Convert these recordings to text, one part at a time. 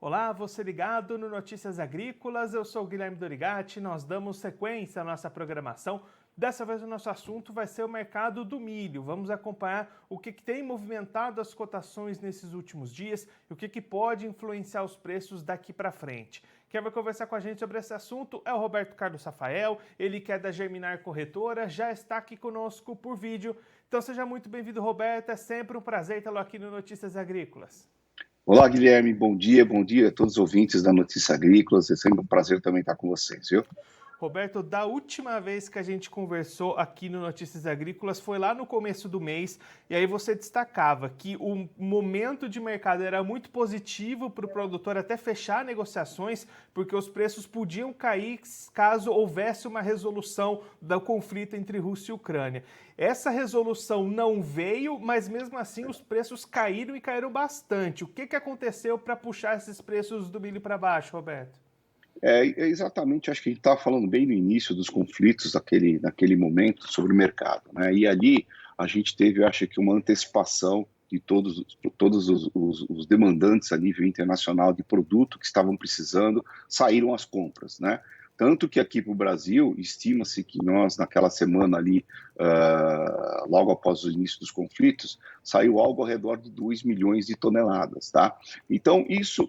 Olá, você ligado no Notícias Agrícolas, eu sou o Guilherme Dorigatti, nós damos sequência à nossa programação. Dessa vez o nosso assunto vai ser o mercado do milho. Vamos acompanhar o que tem movimentado as cotações nesses últimos dias e o que pode influenciar os preços daqui para frente. Quem vai conversar com a gente sobre esse assunto é o Roberto Carlos Rafael, ele que é da Germinar Corretora, já está aqui conosco por vídeo. Então seja muito bem-vindo, Roberto, é sempre um prazer tê-lo aqui no Notícias Agrícolas. Olá, Guilherme, bom dia a todos os ouvintes da Notícia Agrícolas, é sempre um prazer também estar com vocês, viu? Roberto, da última vez que a gente conversou aqui no Notícias Agrícolas foi lá no começo do mês, e aí você destacava que o momento de mercado era muito positivo para o produtor até fechar negociações, porque os preços podiam cair caso houvesse uma resolução do conflito entre Rússia e Ucrânia. Essa resolução não veio, mas mesmo assim os preços caíram e caíram bastante. O que aconteceu para puxar esses preços do milho para baixo, Roberto? Exatamente, acho que a gente estava falando bem no início dos conflitos naquele momento sobre o mercado, né? E ali a gente teve, eu acho que uma antecipação de todos os demandantes a nível internacional de produto que estavam precisando, saíram às compras, né? Tanto que aqui para o Brasil, estima-se que nós, naquela semana ali, logo após o início dos conflitos, saiu algo ao redor de 2 milhões de toneladas, tá? Então, isso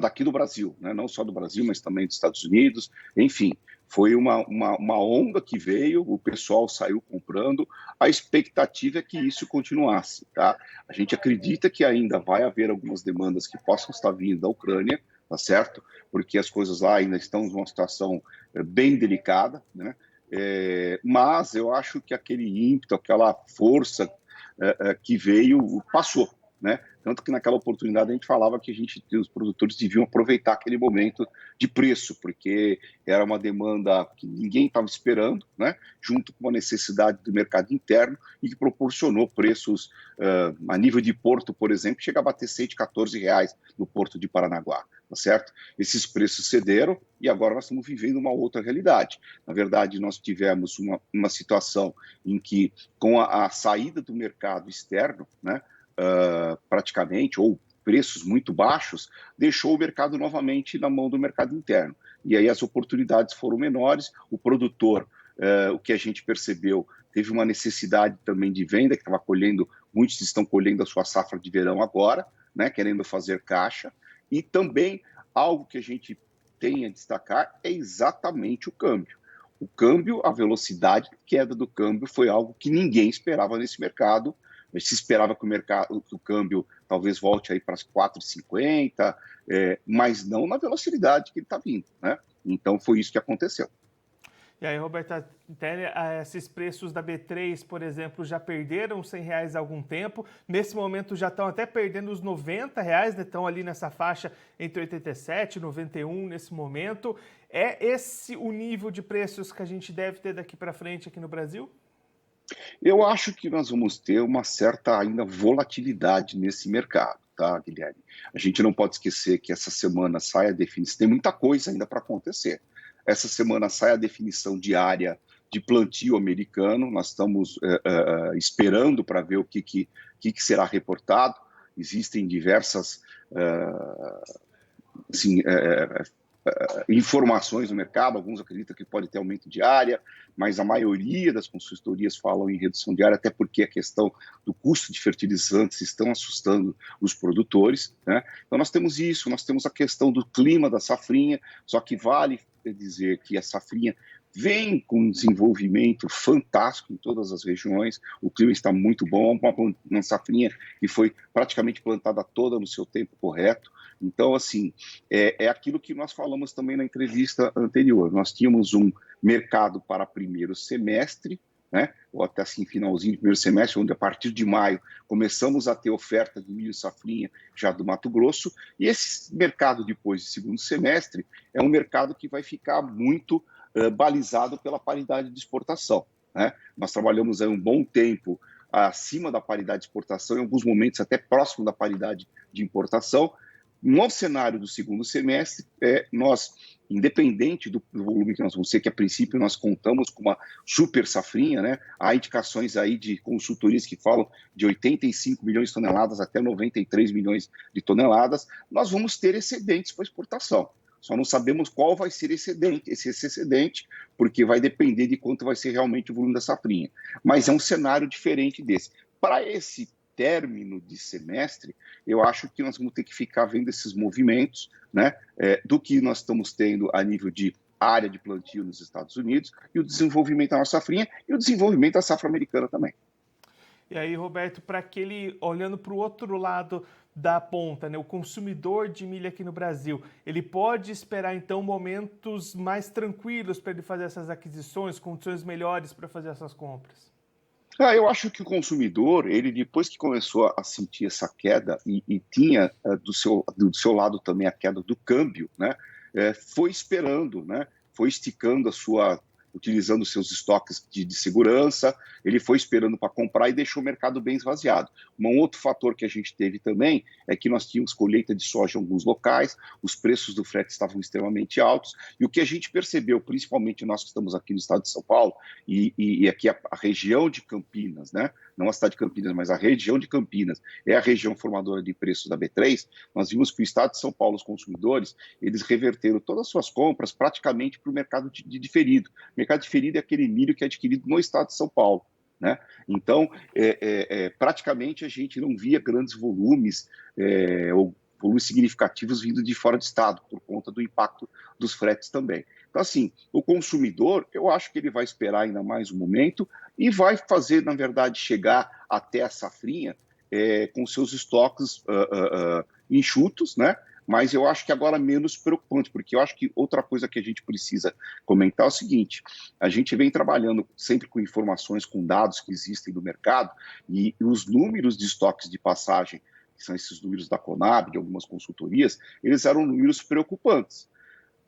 daqui do Brasil, né? Não só do Brasil, mas também dos Estados Unidos, enfim, foi uma onda que veio, o pessoal saiu comprando, a expectativa é que isso continuasse, tá? A gente acredita que ainda vai haver algumas demandas que possam estar vindo da Ucrânia, tá certo? Porque as coisas lá ainda estão numa situação bem delicada, né? Mas eu acho que aquele ímpeto, aquela força que veio, passou, né? Tanto que naquela oportunidade a gente falava que os produtores deviam aproveitar aquele momento de preço, porque era uma demanda que ninguém estava esperando, né? Junto com uma necessidade do mercado interno e que proporcionou preços a nível de porto, por exemplo, chega a bater R$114 no porto de Paranaguá, tá certo? Esses preços cederam e agora nós estamos vivendo uma outra realidade. Na verdade, nós tivemos uma situação em que, com a saída do mercado externo, né? Praticamente, ou preços muito baixos, deixou o mercado novamente na mão do mercado interno. E aí as oportunidades foram menores, o produtor, o que a gente percebeu, teve uma necessidade também de venda, que estava colhendo, muitos estão colhendo a sua safra de verão agora, né, querendo fazer caixa, e também algo que a gente tem a destacar é exatamente o câmbio. O câmbio, a velocidade de queda do câmbio foi algo que ninguém esperava nesse mercado. Se esperava que o câmbio talvez volte aí para as 4,50, mas não na velocidade que ele está vindo, né? Então foi isso que aconteceu. E aí, Roberto, até esses preços da B3, por exemplo, já perderam R$100 há algum tempo. Nesse momento já estão até perdendo os R$90, né? Estão ali nessa faixa entre 87 e 91 nesse momento. É esse o nível de preços que a gente deve ter daqui para frente aqui no Brasil? Eu acho que nós vamos ter uma certa ainda volatilidade nesse mercado, tá, Guilherme? A gente não pode esquecer que essa semana sai a definição, tem muita coisa ainda para acontecer. Essa semana sai a definição diária de plantio americano, nós estamos esperando para ver o que será reportado. Existem diversas assim, informações no mercado, alguns acreditam que pode ter aumento de área, mas a maioria das consultorias falam em redução de área, até porque a questão do custo de fertilizantes estão assustando os produtores, né? Então nós temos isso, nós temos a questão do clima da safrinha, só que vale dizer que a safrinha vem com um desenvolvimento fantástico em todas as regiões, o clima está muito bom, uma safrinha que foi praticamente plantada toda no seu tempo correto. Então, assim, é aquilo que nós falamos também na entrevista anterior. Nós tínhamos um mercado para primeiro semestre, né, ou até assim, finalzinho do primeiro semestre, onde a partir de maio começamos a ter oferta de milho safrinha já do Mato Grosso, e esse mercado depois de segundo semestre é um mercado que vai ficar muito balizado pela paridade de exportação, né? Nós trabalhamos aí um bom tempo acima da paridade de exportação, em alguns momentos até próximo da paridade de importação. no cenário do segundo semestre, nós, independente do volume que nós vamos ter, que a princípio nós contamos com uma super safrinha, né? Há indicações aí de consultorias que falam de 85 milhões de toneladas até 93 milhões de toneladas, nós vamos ter excedentes para exportação. Só não sabemos qual vai ser esse excedente, porque vai depender de quanto vai ser realmente o volume da safrinha. Mas é um cenário diferente desse. Para esse término de semestre, eu acho que nós vamos ter que ficar vendo esses movimentos, né, do que nós estamos tendo a nível de área de plantio nos Estados Unidos e o desenvolvimento da nossa safrinha e o desenvolvimento da safra americana também. E aí, Roberto, para aquele, olhando para o outro lado da ponta, né, o consumidor de milho aqui no Brasil, ele pode esperar, então, momentos mais tranquilos para ele fazer essas aquisições, condições melhores para fazer essas compras? Eu acho que o consumidor, ele depois que começou a sentir essa queda e tinha do seu lado também a queda do câmbio, né, foi esperando, né, foi esticando utilizando seus estoques de segurança, ele foi esperando para comprar e deixou o mercado bem esvaziado. Um outro fator que a gente teve também é que nós tínhamos colheita de soja em alguns locais, os preços do frete estavam extremamente altos, e o que a gente percebeu, principalmente nós que estamos aqui no estado de São Paulo, e aqui a região de Campinas, né? Não a cidade de Campinas, mas a região de Campinas, é a região formadora de preços da B3, nós vimos que o estado de São Paulo, os consumidores, eles reverteram todas as suas compras praticamente para o mercado de diferido. O mercado diferido é aquele milho que é adquirido no estado de São Paulo, né? Então, praticamente a gente não via grandes volumes ou volumes significativos vindo de fora do estado, por conta do impacto dos fretes também. Então, assim, o consumidor, eu acho que ele vai esperar ainda mais um momento e vai fazer, na verdade, chegar até a safrinha com seus estoques enxutos, né? Mas eu acho que agora menos preocupante, porque eu acho que outra coisa que a gente precisa comentar é o seguinte: a gente vem trabalhando sempre com informações, com dados que existem no mercado, e os números de estoques de passagem, que são esses números da Conab, de algumas consultorias, eles eram números preocupantes.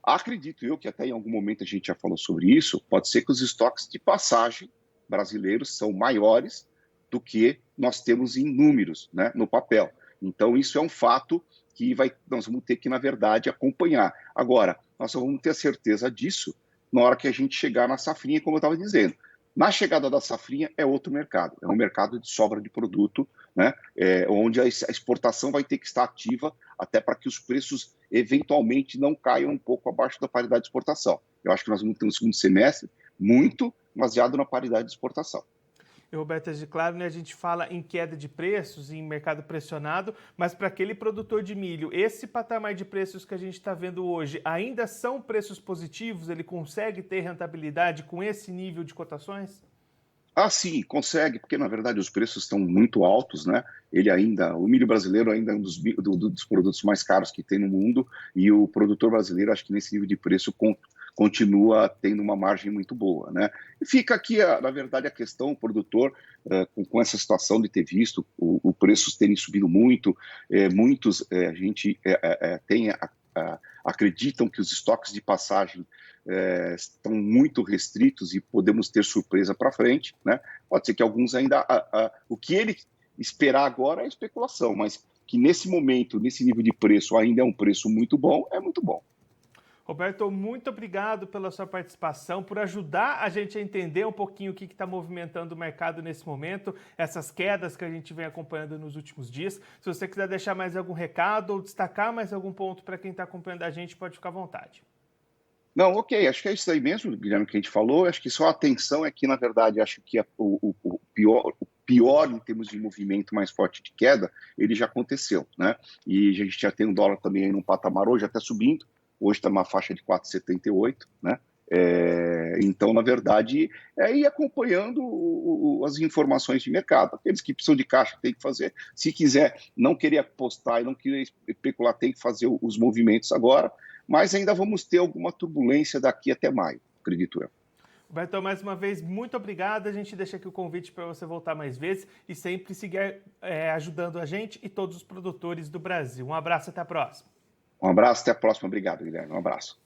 Acredito eu que até em algum momento a gente já falou sobre isso, pode ser que os estoques de passagem brasileiros são maiores do que nós temos em números, né, no papel. Então, isso é um fato que nós vamos ter que, na verdade, acompanhar. Agora, nós só vamos ter a certeza disso na hora que a gente chegar na safrinha, como eu estava dizendo. Na chegada da safrinha é outro mercado, é um mercado de sobra de produto, né, onde a exportação vai ter que estar ativa até para que os preços eventualmente não caiam um pouco abaixo da paridade de exportação. Eu acho que nós vamos ter um segundo semestre muito baseado na paridade de exportação. E, Roberto, claro, né, a gente fala em queda de preços, em mercado pressionado, mas para aquele produtor de milho, esse patamar de preços que a gente está vendo hoje ainda são preços positivos? Ele consegue ter rentabilidade com esse nível de cotações? Sim, consegue, porque na verdade os preços estão muito altos, né? O milho brasileiro ainda é um dos produtos mais caros que tem no mundo, e o produtor brasileiro, acho que nesse nível de preço, continua tendo uma margem muito boa, né? E fica aqui, na verdade, a questão, o produtor, com essa situação de ter visto o preços terem subido muito, muitos, a gente acreditam que os estoques de passagem estão muito restritos e podemos ter surpresa para frente, né? Pode ser que alguns ainda... o que ele esperar agora é especulação, mas que nesse momento, nesse nível de preço, ainda é um preço muito bom, é muito bom. Roberto, muito obrigado pela sua participação, por ajudar a gente a entender um pouquinho o que está movimentando o mercado nesse momento, essas quedas que a gente vem acompanhando nos últimos dias. Se você quiser deixar mais algum recado ou destacar mais algum ponto para quem está acompanhando a gente, pode ficar à vontade. Não, ok, acho que é isso aí mesmo, Guilherme, que a gente falou. Acho que só a atenção é que, na verdade, acho que o pior em termos de movimento mais forte de queda, ele já aconteceu, né? E a gente já tem um dólar também aí num patamar hoje até subindo, hoje está numa faixa de 4,78, né? Então, na verdade, ir acompanhando as informações de mercado. Aqueles que precisam de caixa têm que fazer. Se quiser não querer apostar e não querer especular, tem que fazer os movimentos agora. Mas ainda vamos ter alguma turbulência daqui até maio, acredito eu. Roberto, mais uma vez, muito obrigado. A gente deixa aqui o convite para você voltar mais vezes e sempre seguir ajudando a gente e todos os produtores do Brasil. Um abraço e até a próxima. Um abraço, até a próxima. Obrigado, Guilherme. Um abraço.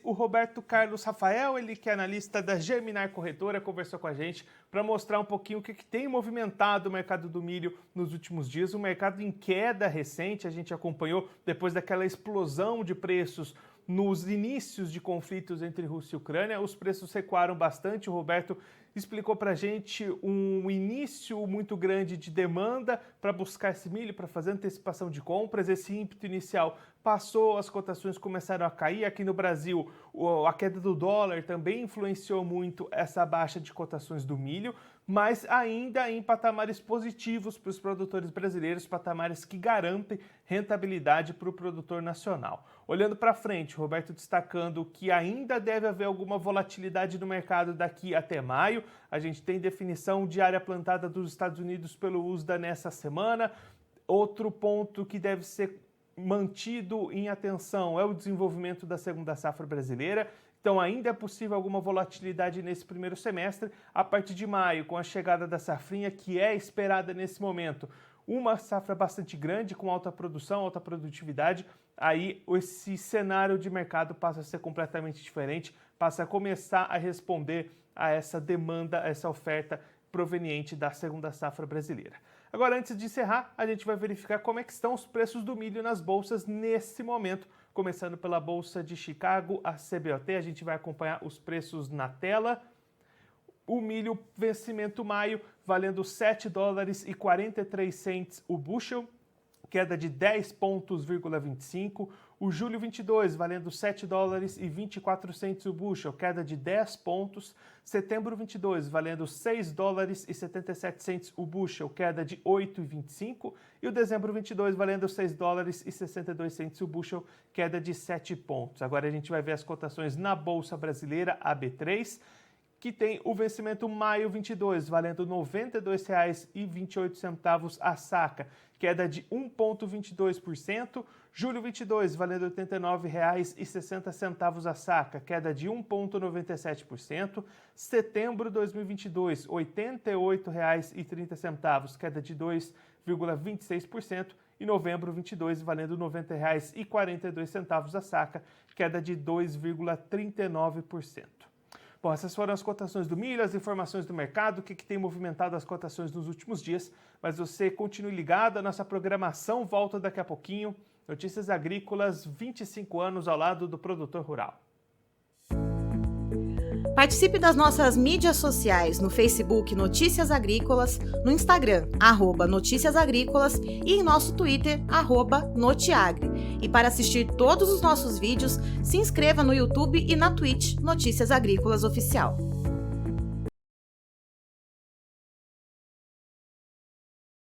O Roberto Carlos Rafael, ele que é analista da Germinar Corretora, conversou com a gente para mostrar um pouquinho o que tem movimentado o mercado do milho nos últimos dias. O mercado em queda recente, a gente acompanhou depois daquela explosão de preços nos inícios de conflitos entre Rússia e Ucrânia. Os preços recuaram bastante. O Roberto explicou para a gente um início muito grande de demanda para buscar esse milho, para fazer antecipação de compras. Esse ímpeto inicial passou, as cotações começaram a cair. Aqui no Brasil, a queda do dólar também influenciou muito essa baixa de cotações do milho, mas ainda em patamares positivos para os produtores brasileiros, patamares que garantem rentabilidade para o produtor nacional. Olhando para frente, Roberto destacando que ainda deve haver alguma volatilidade no mercado daqui até maio. A gente tem definição de área plantada dos Estados Unidos pelo USDA nessa semana. Outro ponto que deve ser mantido em atenção é o desenvolvimento da segunda safra brasileira. Então ainda é possível alguma volatilidade nesse primeiro semestre. A partir de maio, com a chegada da safrinha, que é esperada nesse momento, uma safra bastante grande, com alta produção, alta produtividade, aí esse cenário de mercado passa a ser completamente diferente, passa a começar a responder a essa demanda, a essa oferta proveniente da segunda safra brasileira. Agora, antes de encerrar, a gente vai verificar como é que estão os preços do milho nas bolsas nesse momento, começando pela Bolsa de Chicago, a CBOT. A gente vai acompanhar os preços na tela. O milho vencimento maio valendo $7,43 o bushel, queda de 10,25 pontos. O julho 22 valendo $7,24 o bushel, queda de 10 pontos. Setembro 22 valendo $6,77 o bushel, queda de 8,25. E o dezembro 22 valendo $6,62 o bushel, queda de 7 pontos. Agora a gente vai ver as cotações na Bolsa Brasileira, a B3, que tem o vencimento maio 22, valendo R$ 92,28 a saca, queda de 1,22%. Julho 22, valendo R$ 89,60 a saca, queda de 1,97%. Setembro 2022, R$ 88,30, queda de 2,26%. E novembro 22, valendo R$ 90,42 a saca, queda de 2,39%. Bom, essas foram as cotações do milho, as informações do mercado, o que tem movimentado as cotações nos últimos dias. Mas você continue ligado, a nossa programação volta daqui a pouquinho. Notícias Agrícolas, 25 anos ao lado do produtor rural. Participe das nossas mídias sociais no Facebook Notícias Agrícolas, no Instagram, @Notícias Agrícolas e em nosso Twitter, @Notiagre. E para assistir todos os nossos vídeos, se inscreva no YouTube e na Twitch Notícias Agrícolas Oficial.